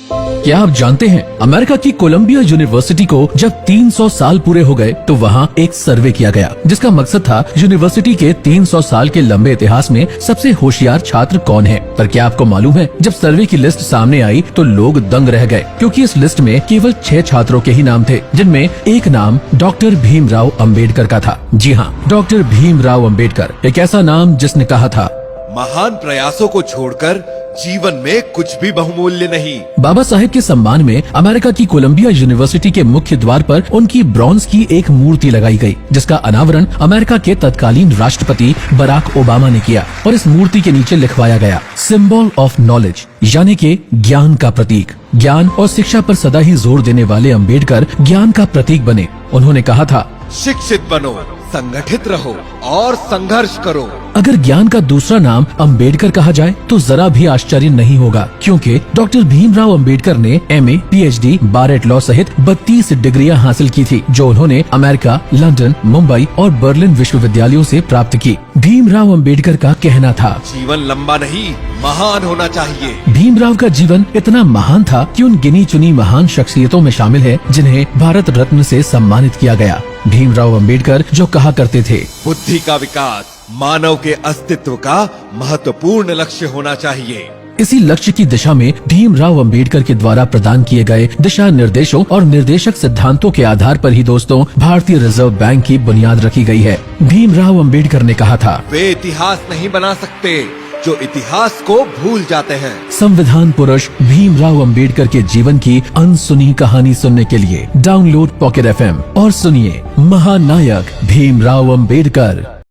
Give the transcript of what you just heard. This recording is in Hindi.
क्या आप जानते हैं अमेरिका की कोलंबिया यूनिवर्सिटी को जब 300 साल पूरे हो गए तो वहाँ एक सर्वे किया गया जिसका मकसद था यूनिवर्सिटी के 300 साल के लंबे इतिहास में सबसे होशियार छात्र कौन है। पर क्या आपको मालूम है, जब सर्वे की लिस्ट सामने आई तो लोग दंग रह गए, क्योंकि इस लिस्ट में केवल 6 छात्रों के ही नाम थे, जिनमें एक नाम डॉक्टर भीमराव अंबेडकर का था। जी हाँ, डॉक्टर भीमराव अंबेडकर, एक ऐसा नाम जिसने कहा था, महान प्रयासों को छोड़कर जीवन में कुछ भी बहुमूल्य नहीं। बाबा साहेब के सम्मान में अमेरिका की कोलंबिया यूनिवर्सिटी के मुख्य द्वार पर उनकी ब्रॉन्ज की एक मूर्ति लगाई गई, जिसका अनावरण अमेरिका के तत्कालीन राष्ट्रपति बराक ओबामा ने किया और इस मूर्ति के नीचे लिखवाया गया, सिंबल ऑफ नॉलेज, यानी के ज्ञान का प्रतीक। ज्ञान और शिक्षा पर सदा ही जोर देने वाले अंबेडकर ज्ञान का प्रतीक बने। उन्होंने कहा था, शिक्षित बनो, संगठित रहो और संघर्ष करो। अगर ज्ञान का दूसरा नाम अंबेडकर कहा जाए तो जरा भी आश्चर्य नहीं होगा, क्योंकि डॉक्टर भीमराव अंबेडकर ने MA, PhD, बारेट लॉ सहित 32 डिग्रियां हासिल की थी, जो उन्होंने अमेरिका, लंदन, मुंबई और बर्लिन विश्वविद्यालयों से प्राप्त की। भीमराव अंबेडकर का कहना था, जीवन लंबा नहीं, महान होना चाहिए। भीमराव का जीवन इतना महान था कि उन गिनी चुनी महान शख्सियतों में शामिल है जिन्हें भारत रत्न से सम्मानित किया गया। भीमराव अंबेडकर जो कहा करते थे, बुद्धि का विकास मानव के अस्तित्व का महत्वपूर्ण लक्ष्य होना चाहिए। इसी लक्ष्य की दिशा में भीमराव अंबेडकर के द्वारा प्रदान किए गए दिशा निर्देशों और निर्देशक सिद्धांतों के आधार पर ही दोस्तों भारतीय रिजर्व बैंक की बुनियाद रखी गई है। भीमराव अंबेडकर ने कहा था, वे इतिहास नहीं बना सकते जो इतिहास को भूल जाते हैं। संविधान पुरुष भीमराव अंबेडकर के जीवन की अनसुनी कहानी सुनने के लिए डाउनलोड पॉकेट FM और सुनिए महानायक भीमराव अंबेडकर।